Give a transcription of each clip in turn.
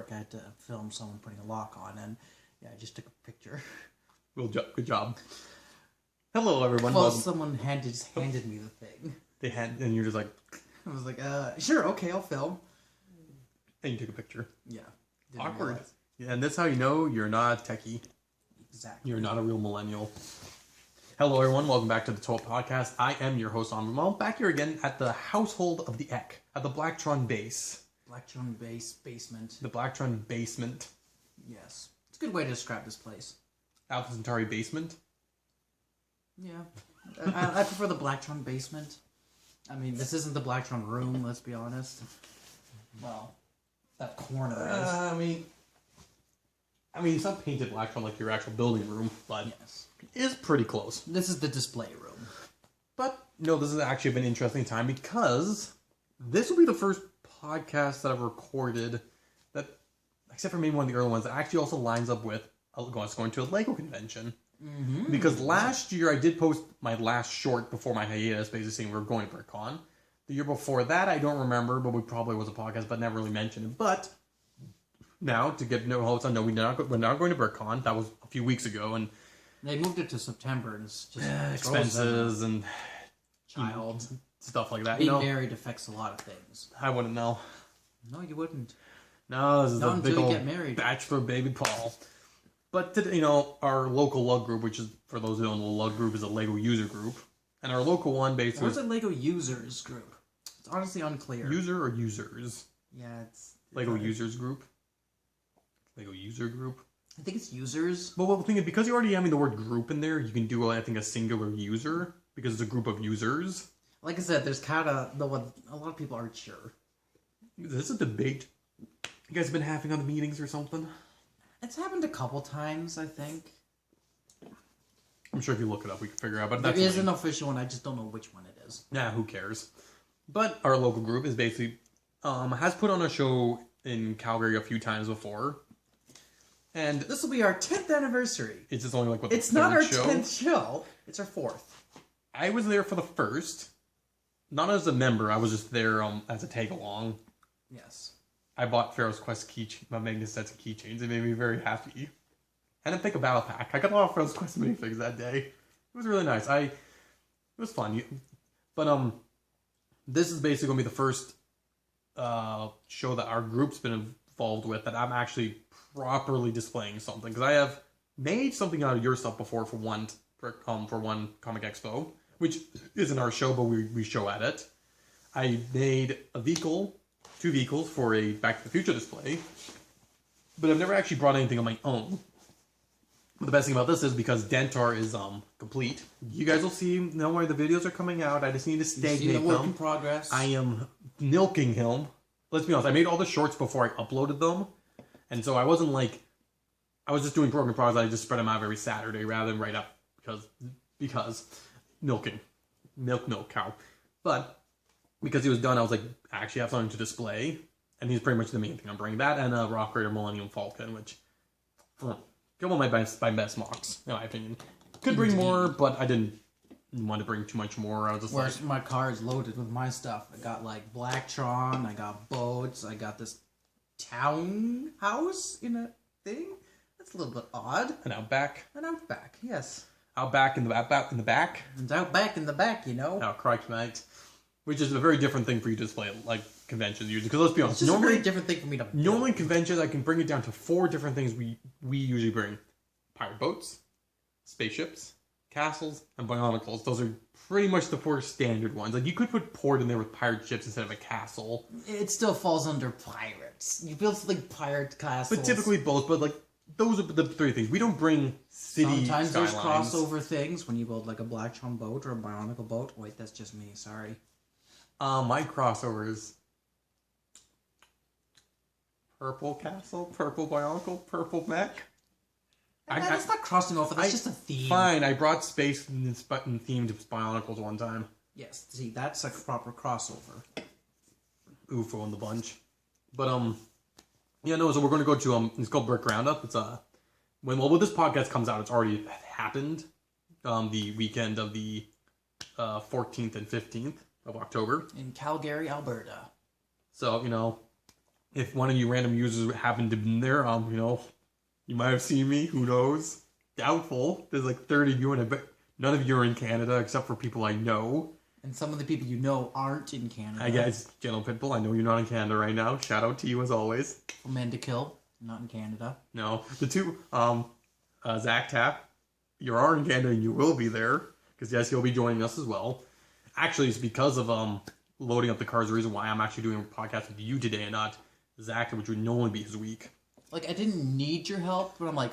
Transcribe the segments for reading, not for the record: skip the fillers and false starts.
work. I had to film someone putting a lock on, and yeah, I just took a picture. Good job. Hello, everyone. Well, someone just handed me the thing. And you're just like... I was like, sure, okay, I'll film. And you took a picture. Yeah. Awkward. Realize. Yeah, and that's how you know you're not a techie. Exactly. You're not a real millennial. Hello, everyone. Welcome back to the T.O.A podcast. I am your host, Onvermel. Back here again at the household of the Ek, at the Blacktron base. Blacktron basement. The Blacktron basement. Yes. It's a good way to describe this place. Alpha Centauri basement. Yeah. I prefer the Blacktron basement. I mean, this isn't the Blacktron room, let's be honest. Well, that corner is. I mean, it's not painted Blacktron like your actual building room, but yes, it is pretty close. This is the display room. But, no, this has actually been an interesting time because this will be the first podcast that I've recorded that, except for maybe one of the early ones, that actually also lines up with us going to a Lego convention. Mm-hmm. Because last year I did post my last short before my hiatus, basically saying we were going to BrickCon. The year before that, I don't remember, but we probably was a podcast, but never really mentioned it. But now, to get no hopes, I know we're not going to BrickCon. That was a few weeks ago, and they moved it to September, and it's just expenses and child stuff like that. Being married affects a lot of things. I wouldn't know. No, you wouldn't. No, this is not a big until you old get married. Bachelor baby Paul. But, our local LUG group, which is, for those who don't know, the LUG group is a Lego user group. And our local one basically... Where's the Lego users group? It's honestly unclear. User or users? Yeah, it's... Lego users group? Lego user group? I think it's users. But the thing is, because you're already having the word group in there, you can do, I think, a singular user, because it's a group of users. Like I said, there's kind of a lot of people aren't sure. Is this a debate you guys have been having on the meetings or something? It's happened a couple times, I think. I'm sure if you look it up, we can figure out. But there is an official one. I just don't know which one it is. Nah, who cares? But our local group is basically has put on a show in Calgary a few times before, and this will be our 10th anniversary. It's just only like it's not our 10th show. It's our 4th. I was there for the first, not as a member. I was just there as a tag along. Yes. I bought Pharaoh's Quest Magnus sets and keychains. It made me very happy. I didn't think a battle pack. I got a lot of Pharaoh's Quest minifigs that day. It was really nice. It was fun. But this is basically going to be the first show that our group's been involved with that I'm actually properly displaying something. Because I have made something out of your stuff before for one Comic Expo, which isn't our show, but we show at it. I made a vehicle. 2 vehicles for a Back to the Future display, but I've never actually brought anything on my own. But the best thing about this is because Dentar is complete. You guys will see. Don't worry, the videos are coming out. I just need to stagnate them. Work in progress. I am milking him. Let's be honest. I made all the shorts before I uploaded them, and so I wasn't like I was just doing work in progress. I just spread them out every Saturday rather than right up because milking, milk cow, but. Because he was done, I was like, I actually have something to display. And he's pretty much the main thing I'm bringing. That and a Rock Raider Millennium Falcon, which... Come on, my best mocks, in my opinion. Could bring more, but I didn't want to bring too much more. I was just Whereas my car is loaded with my stuff. I got, Blacktron, I got boats, I got this townhouse in a thing. That's a little bit odd. An Outback. An Outback, yes. Outback in the back. And Outback in the back, Oh, crikey, mate. Which is a very different thing for you to display at, conventions usually. Because let's be honest, it's just a very different thing for me to build. Normally conventions, I can bring it down to 4 different things we usually bring. Pirate boats, spaceships, castles, and bionicles. Those are pretty much the 4 standard ones. You could put port in there with pirate ships instead of a castle. It still falls under pirates. You build, pirate castles. But typically both, but, those are the 3 things. We don't bring city Sometimes skylines. there's crossover things when you build, a Blacktron boat or a bionicle boat. Wait, that's just me, sorry. My crossovers: purple castle, purple bionicle, purple mech. That's not crossing over. That's just a theme. Fine, I brought space and themed bionicles one time. Yes, see, that's a proper crossover. UFO in the bunch, but so we're going to go to it's called Brick Roundup. It's when this podcast comes out, it's already happened. The weekend of the 14th and 15th. Of October. In Calgary, Alberta. So, if one of you random users happened to be there, you might have seen me. Who knows? Doubtful. There's like 30 of you, and I bet none of you are in Canada except for people I know. And some of the people you know aren't in Canada. Hi guys, Gentle Pitbull. I know you're not in Canada right now. Shout out to you as always. Man to Kill, not in Canada. No, the two, Zach Tapp, you are in Canada and you will be there because yes, you'll be joining us as well. Actually, it's because of loading up the cars. The reason why I'm actually doing a podcast with you today and not Zach, which would normally be his week. Like, I didn't need your help, but I'm like,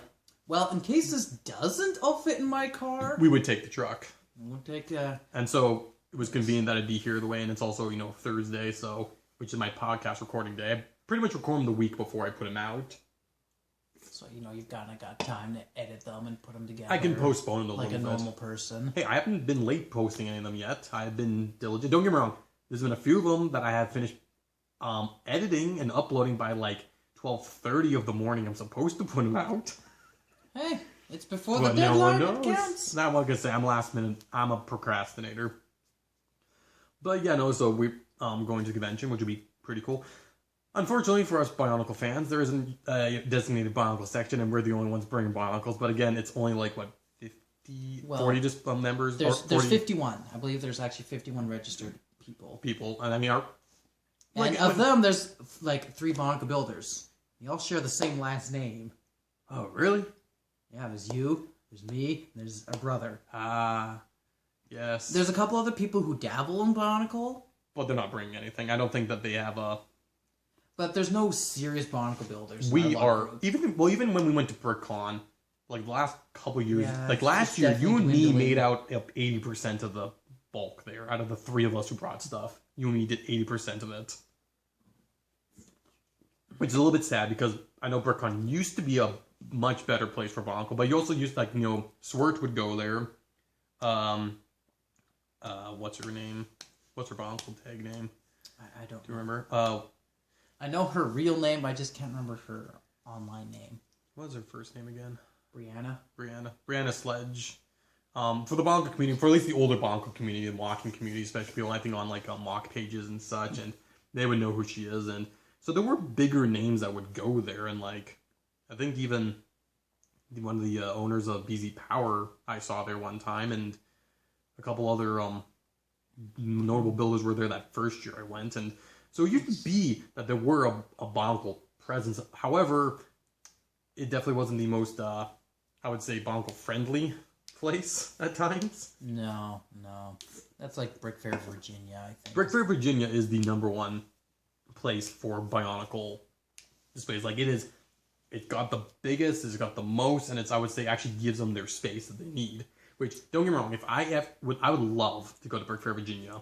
well, in case this doesn't all fit in my car, we would take the truck. We'll take. And so it was convenient that I'd be here the way, and it's also Thursday, which is my podcast recording day. I pretty much record them the week before I put them out. So you've kind of got time to edit them and put them together. I can postpone it like a normal person. Hey, I haven't been late posting any of them yet. I've been diligent. Don't get me wrong. There's been a few of them that I have finished editing and uploading by like 12:30 of the morning. I'm supposed to put them out. Hey, it's before the deadline. It counts. Not like I say. I'm last minute. I'm a procrastinator. But yeah, no. So we're going to the convention, which would be pretty cool. Unfortunately for us Bionicle fans, there isn't a designated Bionicle section, and we're the only ones bringing Bionicles. But again, it's only like, what, 40 just members? There's 51. I believe there's actually 51 registered people. And I mean, of them, there's like 3 Bionicle builders. They all share the same last name. Oh, really? Yeah, there's you, there's me, and there's our brother. Yes. There's a couple other people who dabble in Bionicle. But they're not bringing anything. I don't think that they have a... But there's no serious Bionicle builders. We are... Even when we went to BrickCon, like the last couple years... like last year, you and me made out 80% of the bulk there. Out of the 3 of us who brought stuff. You and me did 80% of it. Which is a little bit sad because I know BrickCon used to be a much better place for Bionicle. But you also used Swert would go there. What's her name? What's her Bionicle tag name? I don't. Do you remember? I know her real name, but I just can't remember her online name. What was her first name again? Brianna Sledge. For the Bionicle community, for at least the older Bionicle community, the walking community, especially people I think on like mock pages and such, and they would know who she is. And so there were bigger names that would go there, and like I think even one of the owners of BZ Power I saw there one time, and a couple other notable builders were there that first year I went, and so it used to be that there were a Bionicle presence. However, it definitely wasn't the most, I would say, Bionicle friendly place at times. No. That's like Brick Fair, Virginia, I think. Brick Fair, Virginia is the #1 place for Bionicle displays. Like, it's got the biggest, it's got the most, and I would say, actually gives them their space that they need. Which, don't get me wrong, I would love to go to Brick Fair, Virginia.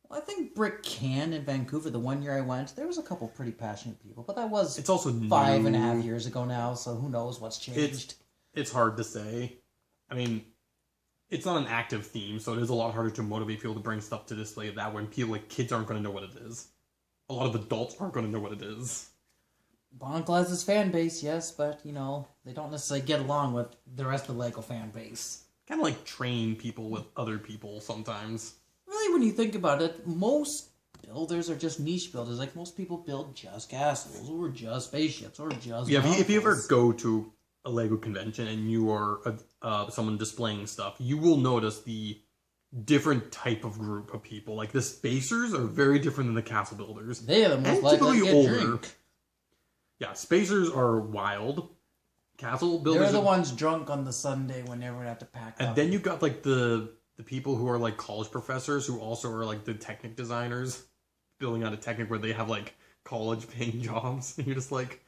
Well, I think Brick Can in Vancouver, the one year I went, there was a couple pretty passionate people, but that was it's also 5.5 years ago now, so who knows what's changed. It's hard to say. I mean, it's not an active theme, so it is a lot harder to motivate people to bring stuff to display that when people, like kids, aren't going to know what it is. A lot of adults aren't going to know what it is. Bionicle has its fan base, yes, but, they don't necessarily get along with the rest of the LEGO fan base. Kind of like train people with other people sometimes. Really, when you think about it, most builders are just niche builders. Like, most people build just castles, or just spaceships, or just... Yeah, if you ever go to a LEGO convention and you are someone displaying stuff, you will notice the different type of group of people. Like, the spacers are very different than the castle builders. They are the most likely to get drink. Yeah, spacers are wild. Castle builders. They're the ones drunk on the Sunday when everyone had to pack up. And then you got like the people who are like college professors who also are like the Technic designers building out a Technic where they have like college paying jobs. And you're just like,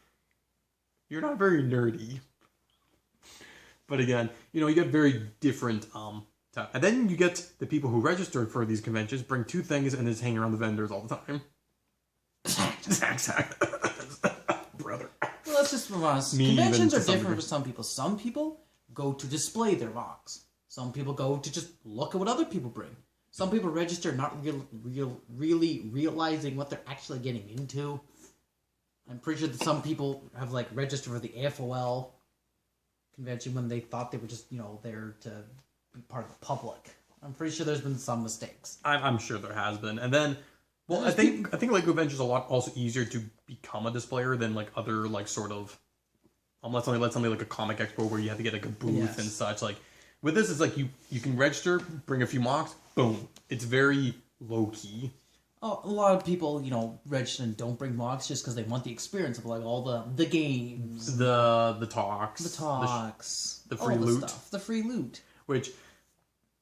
you're not very nerdy. But again, you get very different and then you get the people who registered for these conventions, bring 2 things and just hang around the vendors all the time. Zach. Brother. Well, let's just be honest. Conventions are different for some people. Some people go to display their box. Some people go to just look at what other people bring. Some people register not really realizing what they're actually getting into. I'm pretty sure that some people have like registered for the AFOL convention when they thought they were just there to be part of the public. I'm pretty sure there's been some mistakes. I'm sure there has been, and then I think LEGO Convention is a lot also easier to become a displayer than like other like sort of let's something like a comic expo where you have to get like a booth and such. Like with this, it's like you can register, bring a few mocks, boom. It's very low key. Oh, a lot of people, register and don't bring mocks just because they want the experience of like all the games, the talks, the free loot, the free loot, which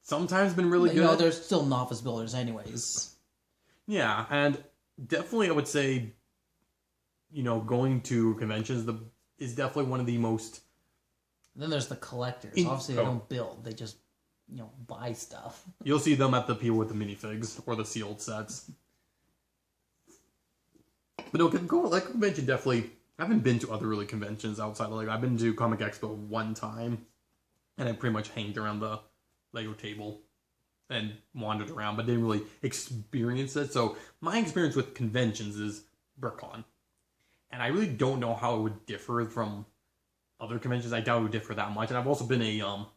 sometimes been really good. There's still novice builders, anyways. Yeah, and definitely, I would say, going to conventions is definitely one of the most. And then there's the collectors. Obviously, they don't build; they just buy stuff. You'll see them at the people with the minifigs or the sealed sets. But no, convention definitely. I haven't been to other really conventions outside of I've been to Comic Expo one time, and I pretty much hanged around the Lego table and wandered around, but didn't really experience it. So my experience with conventions is BrickCon, and I really don't know how it would differ from other conventions. I doubt it would differ that much. And I've also been a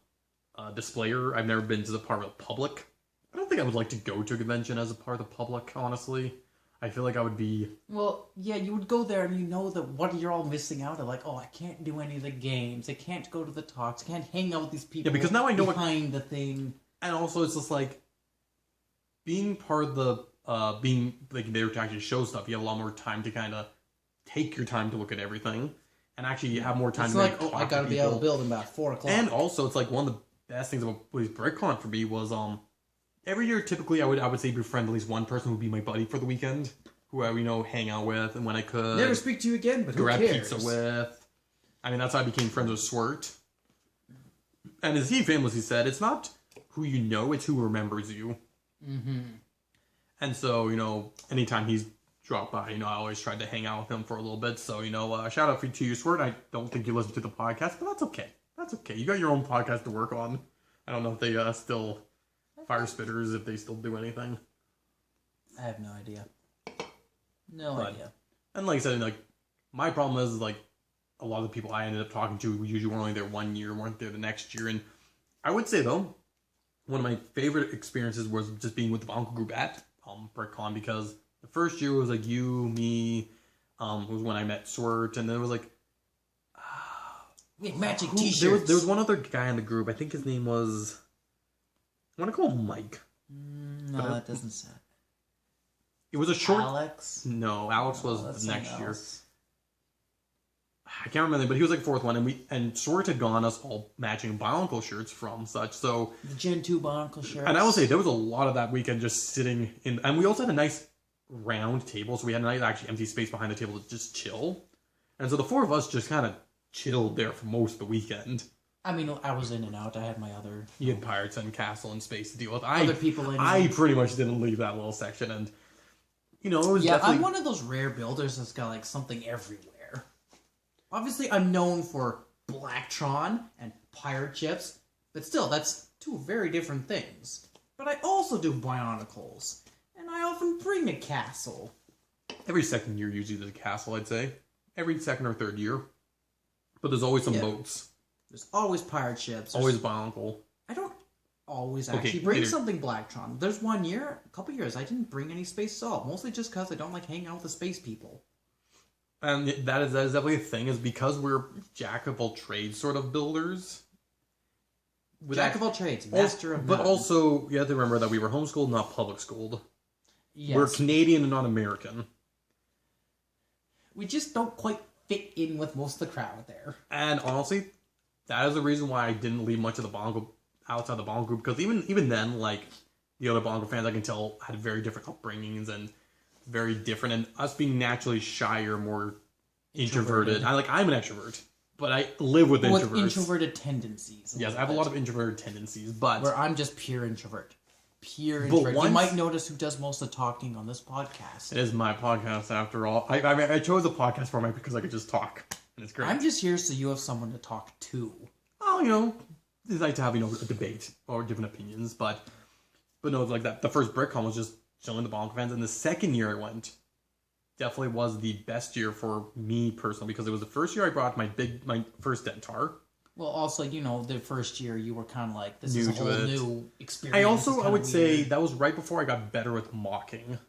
displayer. I've never been to the part of the public. I don't think I would like to go to a convention as a part of the public, honestly. I feel like I would be... Well, yeah, you would go there and you know that what you're all missing out on. Like, I can't do any of the games. I can't go to the talks. I can't hang out with these people. Yeah, because now I know behind the thing. And also, it's just like being part of the being like there to actually show stuff. You have a lot more time to kind of take your time to look at everything, and actually have more time. It's to like, talk I gotta to be able to build in about 4 o'clock. And also, it's like one of the best things about BrickCon for me was every year typically I would say befriend at least one person who would be my buddy for the weekend, who I hang out with, and when I could never speak to you again, but grab who cares? pizza with. I mean, that's how I became friends with Swert. And as he famously said, it's not who you know, it's who remembers you. Mm-hmm. And so, anytime he's dropped by, I always tried to hang out with him for a little bit. So, shout out to you, Swert. I don't think you listen to the podcast, but that's okay. That's okay. You got your own podcast to work on. I don't know if they still fire spitters, if they still do anything. I have no idea. No idea. And like I said, my problem is a lot of the people I ended up talking to usually were only there 1 year, weren't there the next year. And I would say though, one of my favorite experiences was just being with the Bonko group at BrickCon, because the first year was you, me, was when I met Swert, and then it was we had matching t-shirts. There was one other guy in the group. I think his name was... I want to call him Mike. No, that doesn't sound... It was a short... Alex? No, Alex was the next year. I can't remember, but he was 4th one, and Swert had gotten us all matching Bionicle shirts from such, so... The Gen 2 Bionicle shirts. And I will say, there was a lot of that weekend just sitting in... And we also had a nice round table, so we had a nice actually empty space behind the table to just chill. And so the 4 of us just kind of chilled there for most of the weekend. I mean, I was in and out. I had my other... You had Pirates and Castle and Space to deal with. Other people in. I pretty much didn't leave that little section, and... it was definitely... I'm one of those rare builders that's got, something everywhere. Obviously, I'm known for Blacktron and Pirate Ships, but still, that's 2 very different things. But I also do Bionicles, and I often bring a castle. Every second year, usually there's a castle, I'd say. Every 2nd or 3rd year. But there's always some boats. There's always Pirate Ships. Always Bionicle. I don't always actually bring something Blacktron. There's a couple years, I didn't bring any space at all. Mostly just because I don't like hanging out with the space people. And that is definitely a thing, is because we're jack of all trades sort of builders. Jack of all trades, master of none. But also, you have to remember that we were homeschooled, not public schooled. Yes. We're Canadian and not American. We just don't quite fit in with most of the crowd there. And honestly, that is the reason why I didn't leave much of the Bongo outside the Bongo group, because even then, the other Bongo fans I can tell had very different upbringings and very different, and us being naturally shyer, more introverted. I'm an extrovert, but I live with introverts. With introverted tendencies. Yes, I have a lot of introverted tendencies, but... Where I'm just pure introvert. Pure introvert. You might notice who does most of the talking on this podcast. It is my podcast, after all. I chose a podcast format because I could just talk, and it's great. I'm just here so you have someone to talk to. Oh, it's like to have, a debate or different opinions, but no, it's like that. The first BrickCon was just chilling the Bonko fans, and the second year I went definitely was the best year for me personally, because it was the first year I brought my first Dentar. Well, also, the first year you were kind of this is a whole new experience. I would say that was right before I got better with mocking.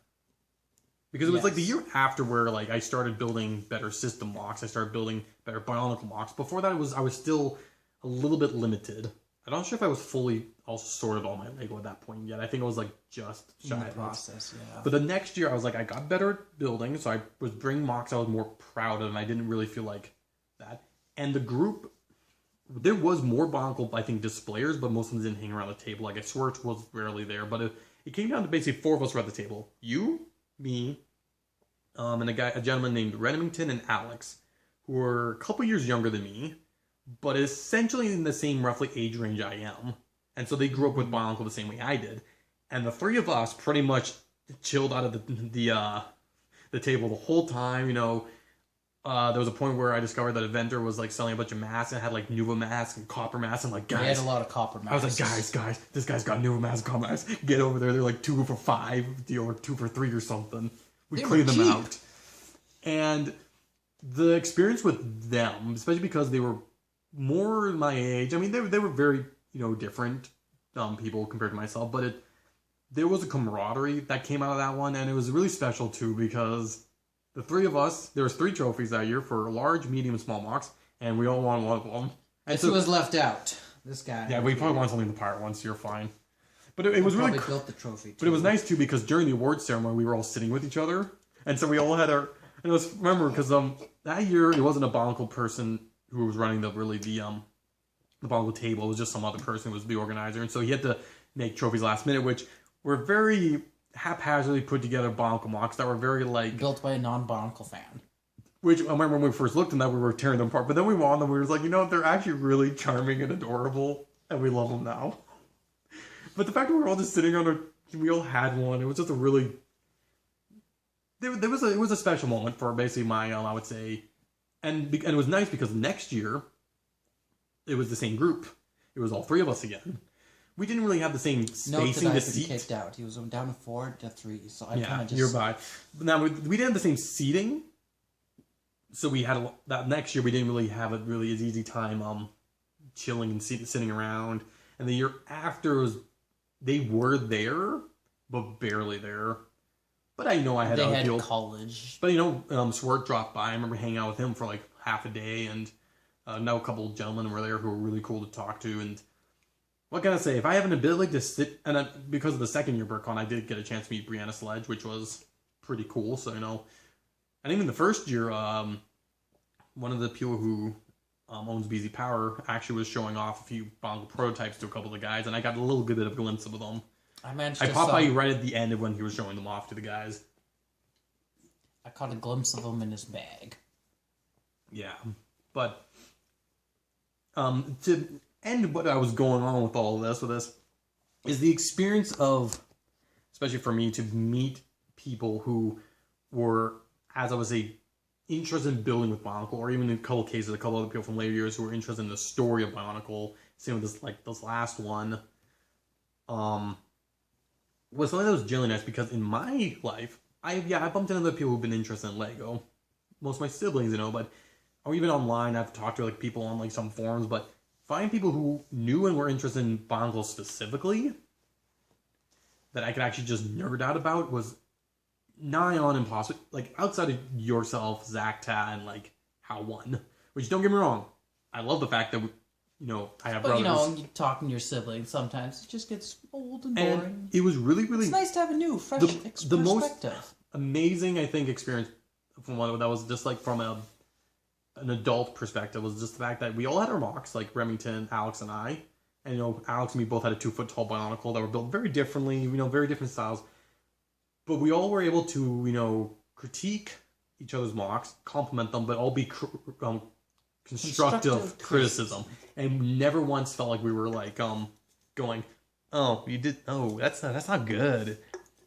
Because it was like the year after where like I started building better system mocks. I started building better bionicle mocks. Before that, I was still a little bit limited. I'm not sure if I was fully also sorted all my Lego at that point yet. I think I was like just shy in the process, yeah. But the next year, I was like, I got better at building, so I was bringing mocks I was more proud of, and I didn't really feel like that. And the group, there was more bionicle, I think, displayers, but most of them didn't hang around the table. Like, I swear it was rarely there, but it came down to basically 4 of us were at the table. You, me, and a gentleman named Remington and Alex, who were a couple years younger than me, but essentially in the same roughly age range I am. And so they grew up with bionicle the same way I did. And the 3 of us pretty much chilled out of the table the whole time. You know, there was a point where I discovered that a vendor was like selling a bunch of masks and had like Nuva masks and copper masks. I'm like, guys, they had a lot of copper masks. I was like, guys, this guy's got Nuva masks, copper masks. Get over there. They're like 2 for $5 or 2 for $3 or something. We cleaned them out. And the experience with them, especially because they were more my age. I mean, they were very, different people compared to myself, but there was a camaraderie that came out of that one, and it was really special too because the 3 of us, there was 3 trophies that year for large, medium, and small mocks, and we all won one of them. And this was left out. This guy. Yeah, we probably won something in the pirate one, so you're fine. But it was really built the trophy too. But it was nice too because during the awards ceremony, we were all sitting with each other, and so we all had our. And let's remember because that year it wasn't a bionicle person who was running the bionicle table. It was just some other person who was the organizer, and so he had to make trophies last minute, which were very haphazardly put together bionicle mocks that were very like built by a non-bionicle fan. Which I remember when we first looked at that, we were tearing them apart, but then we won them. We were like, they're actually really charming and adorable, and we love them now. But the fact that we were all just sitting on we all had one. It was just a really. It was a special moment for basically my I would say, and it was nice because next year, it was the same group. It was all 3 of us again. We didn't really have the same spacing to seat. Kicked out. He was down to 4 to 3, so I kind of just. You're by. But now we didn't have the same seating, so we had that next year. We didn't really have as easy time chilling and sitting around. And the year after they were there, but barely there. But I know I had college. But Swart dropped by. I remember hanging out with him for like half a day, and now a couple of gentlemen were there who were really cool to talk to. And what can I say? If I have an ability to sit, and because of the second year BurkCon, I did get a chance to meet Brianna Sledge, which was pretty cool. So and even the first year, one of the people who owns BZ Power actually was showing off a few bionicle prototypes to a couple of the guys, and I got a little bit of a glimpse of them. I popped by right at the end of when he was showing them off to the guys. I caught a glimpse of them in his bag. Yeah, but to end what I was going on with all of this, is the experience of, especially for me, to meet people who were, as I would say, interested in building with Bionicle, or even in a couple of cases, a couple other people from later years who were interested in the story of Bionicle. Same with this last one. Was something that was really nice because in my life, I bumped into other people who've been interested in Lego. Most of my siblings, or even online, I've talked to people on some forums, but finding people who knew and were interested in Bionicle specifically that I could actually just nerd out about was nigh on impossible. Outside of yourself, Zacta, and How1, which don't get me wrong, I love the fact that I have brothers. But you talking to your siblings, sometimes it just gets old and boring. And it was really, really. It's nice to have a new, fresh perspective. The most amazing, I think, experience from one that was just from an adult perspective was just the fact that we all had our mocks, like Remington, Alex, and I. And Alex and me both had a 2-foot-tall Bionicle that were built very differently, very different styles. But we all were able to, critique each other's mocks, compliment them, but all be constructive criticism, and never once felt like we were going, oh, you did, oh, that's not good,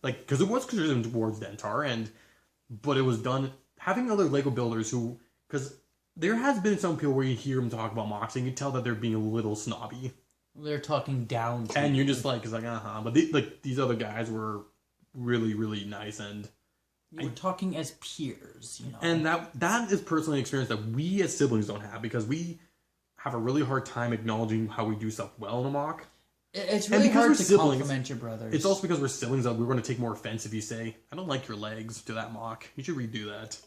because it was criticism towards Dentar, but it was done having other Lego builders because there has been some people where you hear them talk about mocks and you can tell that they're being a little snobby. They're talking down to and you're just but these other guys were really, really nice, and we're talking as peers, And that is personally an experience that we as siblings don't have, because we have a really hard time acknowledging how we do stuff well in a mock. It's really hard to compliment your brothers. It's also because we're siblings that we're going to take more offense if you say, I don't like your legs, to that mock. You should redo that.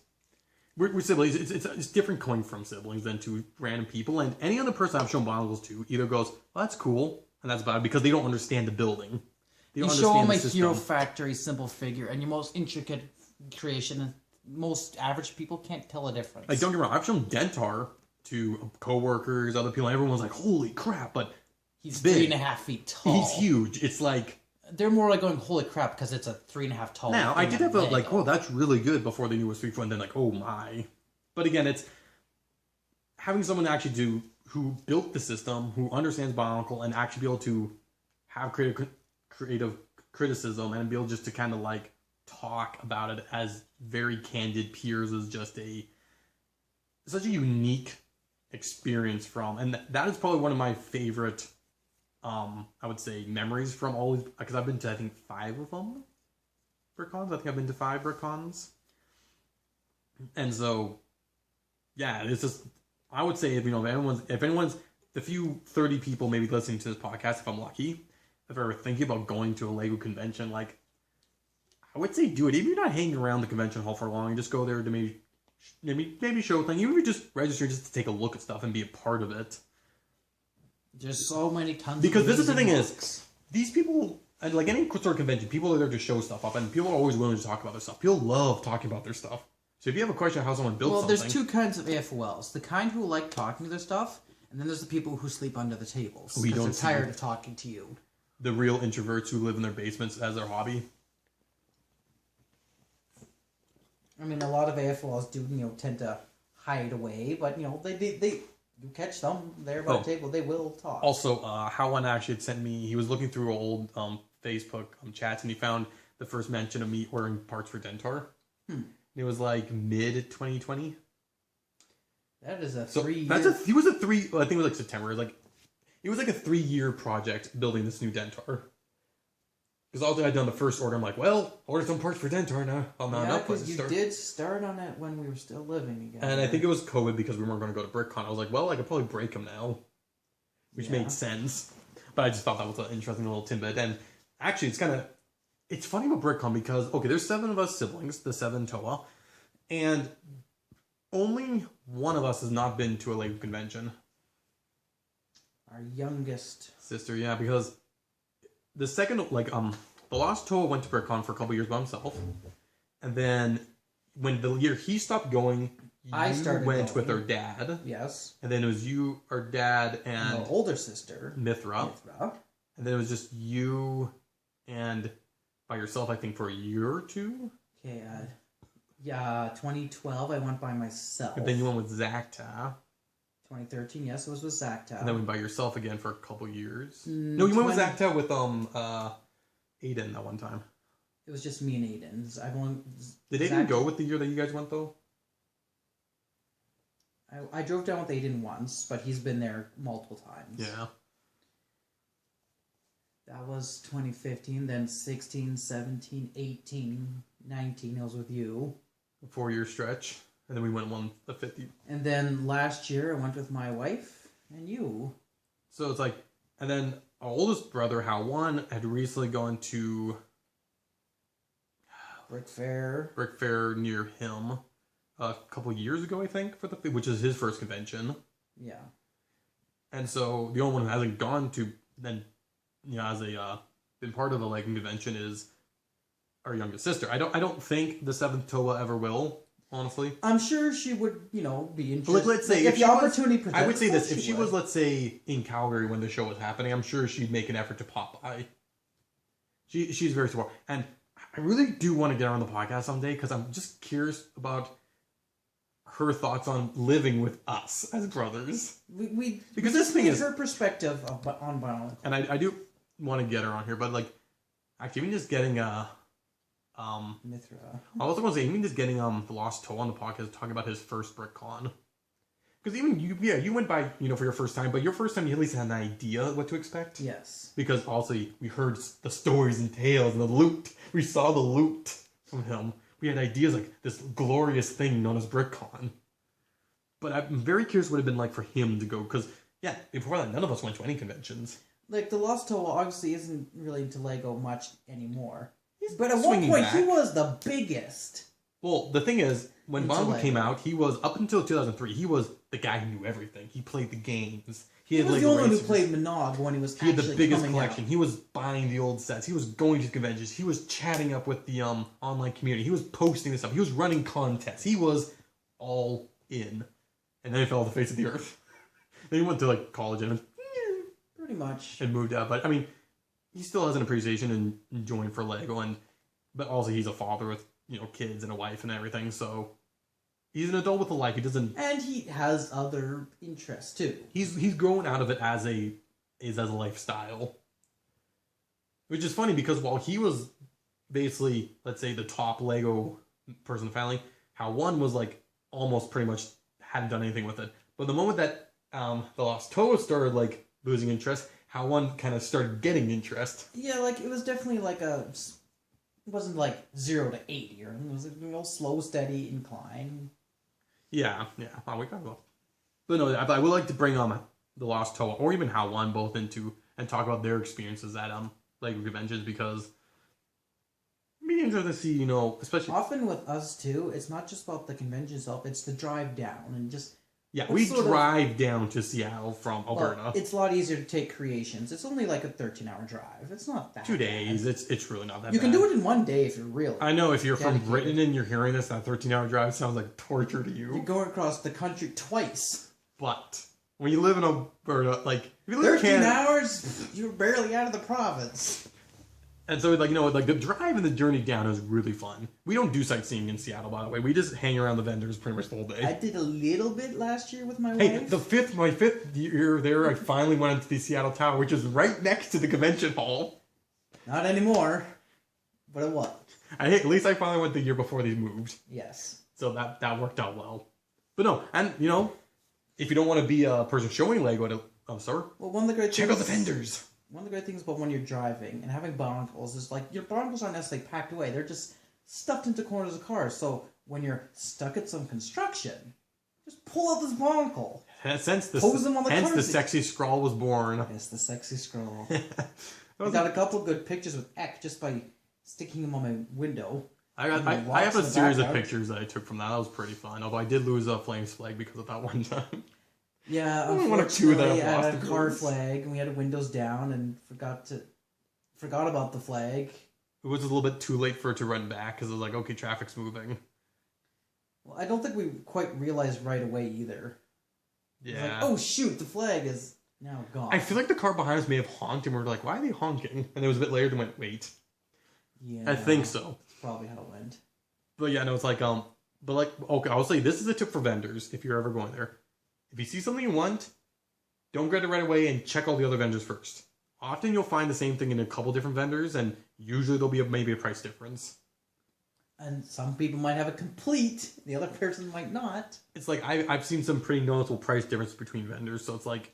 We're siblings. It's different coming from siblings than to random people. And any other person I've shown biologicals to either goes, well, that's cool, and that's bad, because they don't understand the building. You show them a Hero Factory simple figure, and your most intricate creation, and most average people can't tell a difference. Like, don't get me wrong, I've shown Dentar to coworkers, other people, and everyone's like, holy crap, but he's 3.5 feet tall. He's huge. It's like... They're more like going, holy crap, because it's a 3.5 tall. Now, I did have a, like, oh, that's really good before they knew it was 3 foot, and then like, oh my. But again, it's having someone actually do, who built the system, who understands biological, and actually be able to have creative criticism, and be able just to kind of like talk about it as very candid peers is just such a unique experience from, and that is probably one of my favorite I would say memories from all these, because I've been to I think 5 of them BrickCons. I think I've been to 5 BrickCons, and so yeah, it's just, I would say, if anyone's the few 30 people maybe listening to this podcast, if I'm lucky, if ever thinking about going to a Lego convention, like, I would say do it. Even if you're not hanging around the convention hall for long, just go there to maybe show things. Even if you just register just to take a look at stuff and be a part of it. There's so many tons. Because of this is the thing books. is, these people, and like any sort of convention, people are there to show stuff up, and people are always willing to talk about their stuff. People love talking about their stuff. So if you have a question on how someone built something... Well, there's 2 kinds of AFOLs. The kind who like talking to their stuff, and then there's the people who sleep under the tables. Because they're tired of talking to you. The real introverts who live in their basements as their hobby. I mean, a lot of AFOLs do, tend to hide away, but, they you catch them there by the table, they will talk. Also, how one actually had sent me, he was looking through old Facebook chats, and he found the first mention of me ordering parts for Dentar. It was like mid-2020. That is a 3-year... I think it was like September. It was like a 3-year project building this new Dentar. Because although I'd done the first order, I'm like, well, order some parts for Dentar now. Because you did start on it when we were still living again. And I think it was COVID because we weren't going to go to BrickCon. I was like, well, I could probably break them now. Which made sense. But I just thought that was an interesting little tidbit. And actually, it's funny about BrickCon because, okay, there's 7 of us siblings, the 7 T.O.A. And only one of us has not been to a Lego convention. Our youngest sister, yeah, because the second, the last T.O.A. went to BrickCon for a couple years by himself, and then when the year he stopped going, you went with our dad. Yes. And then it was you, our dad, and our older sister, Mithra. And then it was just you and by yourself, I think, for a year or 2. Okay, 2012, I went by myself. And then you went with Zacta. 2013, yes, it was with Zacta. And then went by yourself again for a couple years. No, you went with Zacta with Aiden that one time. It was just me and Aiden. Did Aiden go with the year that you guys went though? I drove down with Aiden once, but he's been there multiple times. Yeah. That was 2015, then 16, 17, 18, 19, I was with you. A 4-year stretch. And then we went the 50. And then last year I went with my wife and you. So it's like, and then our oldest brother, Hal 1, had recently gone to Brick Fair near him a couple years ago, I think, which is his first convention. Yeah. And so the only one who hasn't gone to then, been part of the Lego convention is our youngest sister. I don't think the 7th T.O.A. ever will. Honestly, I'm sure she would, be interested. Like, let's say if the opportunity presents, I would say this: if she was, let's say, in Calgary when the show was happening, I'm sure she'd make an effort to pop by. She's very smart, and I really do want to get her on the podcast someday because I'm just curious about her thoughts on living with us as brothers. Because this thing is her perspective on biology, and I do want to get her on here, but actually, even just getting Mithra. I was going to say, even just getting the Lost Toe on the podcast, talking about his first BrickCon. Because even you went by, for your first time, but your first time you at least had an idea what to expect. Yes. Because also we heard the stories and tales and the loot. We saw the loot from him. We had ideas like this glorious thing known as BrickCon. But I'm very curious what it would have been like for him to go, because, before that, none of us went to any conventions. Like, the Lost T.O.A. obviously isn't really into Lego much anymore. But at one swinging point, back. he was the biggest. Well, the thing is, when Into Bongo came Lego. out, he was, up until 2003, he was the guy who knew everything. He played the games. He had was the Lego only one who racers. played Monog when he was He had actually the biggest coming collection. out. He was buying the old sets. He was going to conventions. He was chatting up with the online community. He was posting this stuff. He was running contests. He was all in. And then he fell off the face of the earth. Then he went to like college and Pretty much. moved out. But I mean, he still has an appreciation and enjoying for Lego, but also he's a father with kids and a wife and everything. So he's an adult with a life. He doesn't. And he has other interests too. He's grown out of it as a lifestyle, which is funny because while he was basically, let's say, the top Lego person in the family, how one was like almost pretty much hadn't done anything with it. But the moment that the Lost T.O.A. started like losing interest, how one kind of started getting interest. Yeah, like it was definitely like it wasn't like 0 to 80 or it was a slow, steady incline. Yeah. Wow, we got well. But no, I would like to bring the Lost T.O.A. or even How One both into and talk about their experiences at Lego conventions because it'd be interesting to see, especially Often with us too, it's not just about the convention itself; it's the drive down and just. yeah, it's we sort of- drive down to Seattle from Alberta. Well, it's a lot easier to take Creations. It's only like a 13-hour drive. It's not that 2 bad. days. It's really not that You bad. can do it in 1 day if you're real. I know if you're from dedicated. Britain and you're hearing this, that 13-hour drive sounds like torture to You're you. going across the country twice. But when you live in Alberta, like if you live in 13 Canada, hours, you're barely out of the province. and so like the drive and the journey down is really fun. We don't do sightseeing in Seattle, by the way. We just hang around the vendors pretty much the whole I day. did a little bit last year with my Hey, wife. my fifth year there, I finally went into the Seattle Tower, which is right next to the convention hall. Not anymore, but it was. At least I finally went the year before they moved. Yes. So that worked out well. But no, and if you don't want to be a person showing Lego at a store, Well, one of the great check things, out the vendors. One of the great things about when you're driving and having barnacles is like your barnacles aren't necessarily packed away; they're just stuffed into corners of cars. So when you're stuck at some construction, just pull out this barnacle. Hence the Pose them on the hence car the seat. sexy scroll was born. Yes, the sexy scroll. That I was got a couple of good pictures with Eck just by sticking them on my window. I have rocks a in the series of background. pictures that I took from that. That was pretty fun. Although I did lose a Flames flag because of that one time. Yeah, Only one or two that unfortunately, I've I lost had a to car goals. flag and we had windows down and forgot about the flag. It was a little bit too late for it to run back because it was like, okay, traffic's moving. Well, I don't think we quite realized right away either. It was Yeah. like, oh shoot, the flag is now gone. I feel like the car behind us may have honked and we were like, why are they honking? And it was a bit later and went, wait. Yeah, I think so. That's probably how it went. But yeah, no, it's like, but like, okay, I'll say this is a tip for vendors if you're ever going there. If you see something you want, don't get it right away and check all the other vendors first. Often you'll find the same thing in a couple different vendors, and usually there'll be maybe a price difference. And some people might have a complete, the other person might not. It's like I've seen some pretty noticeable price difference between vendors, so it's like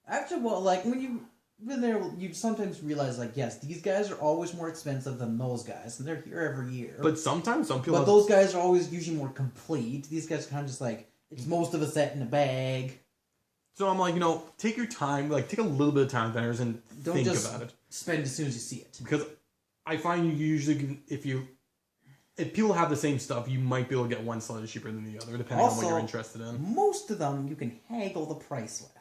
Actually, well, like when you've been there, you sometimes realize, like, yes, these guys are always more expensive than those guys, and they're here every year. But sometimes some people But have, those guys are always usually more complete. These guys are kind of just like, it's most of a set in a bag. so I'm like, take your time, like take a little bit of time with vendors and Don't think just about it. spend as soon as you see it. Because I find you usually if people have the same stuff, you might be able to get one slightly cheaper than the other, depending on what Also, you're interested in. Most of them you can haggle the price with.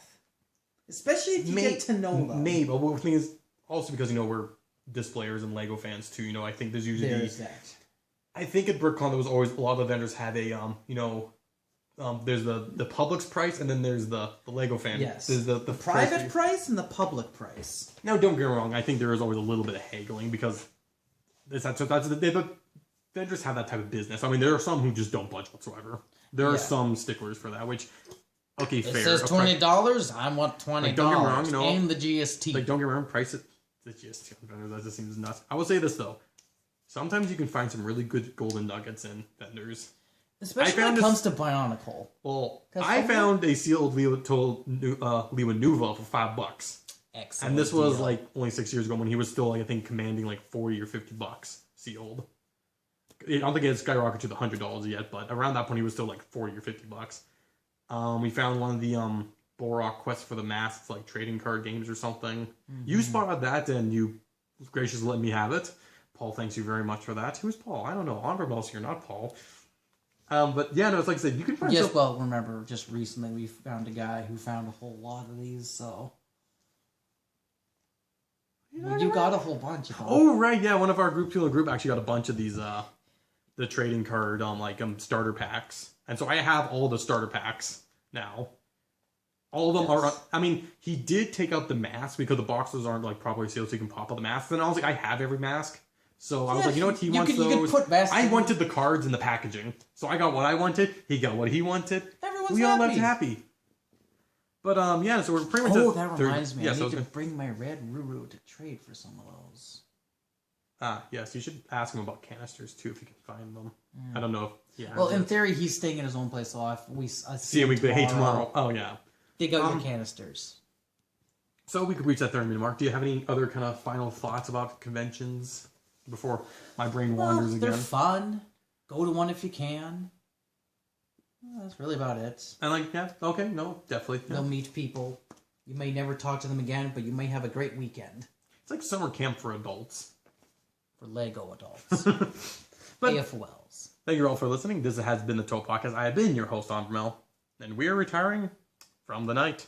Especially if you get to know them. Maybe, but the thing is, also because we're displayers and Lego fans too. I think there's usually There's that. I think at BrickCon there was always a lot of the vendors have a there's the public's price and then there's the Lego fan. Yes. There's the Private price and the public price. Now don't get me wrong, I think there is always a little bit of haggling because the vendors have that type of business. I mean, there are some who just don't budge whatsoever. There are Yeah. some sticklers for that, which okay, It fair. says $20. I want $20. Like, don't get me wrong, And the GST. Like, don't get me wrong, price it. The GST on vendors, that just seems nuts. I will say this though. Sometimes you can find some really good golden nuggets in vendors. Especially when it comes to Bionicle. Well, 'Cause I some- found a sealed Lewa Nuva for $5. Excellent. And this was deal. like only 6 years ago when he was still like I think commanding like $40 or $50 sealed. I don't think it had skyrocketed to the $100 yet, but around that point he was still like $40 or $50. We found one of the Borak Quest for the Masks, like trading card games or something. You spotted that and you graciously let me have it. Paul, thanks you very much for that. Who's Paul? I don't know. Onvermel's here, not Paul. But yeah, no, it's like I said, you can find remember, just recently we found a guy who found a whole lot of these, so... You got a whole bunch of them. Oh, right, yeah, one of our people in the group actually got a bunch of these, the trading card, starter packs. And so I have all the starter packs now. All of them are, I mean, he did take out the mask because the boxes aren't, like, properly sealed so you can pop out the mask. And I was like, I have every mask. So I was like, you know what, he wants those. I wanted the cards and the packaging. So I got what I wanted, he got what he wanted. We all left happy. But, yeah, so we're pretty much... Oh, that reminds me. I need to bring my red Ruru to trade for some of those. Yes, you should ask him about canisters, too, if you can find them. I don't know if... Yeah. Well, in theory, he's staying in his own place, so I see him tomorrow. Oh, yeah. Dig out your canisters. So we could reach that 30-minute mark. Do you have any other kind of final thoughts about conventions before my brain wanders again? They're fun. Go to one if you can. That's really about it. And okay, no, definitely. Yeah. You'll meet people. You may never talk to them again, but you may have a great weekend. It's like summer camp for adults. For Lego adults. But AFOLs. Thank you all for listening. This has been the T.O.A. Podcast. I have been your host, Onvermel, and we are retiring from the night.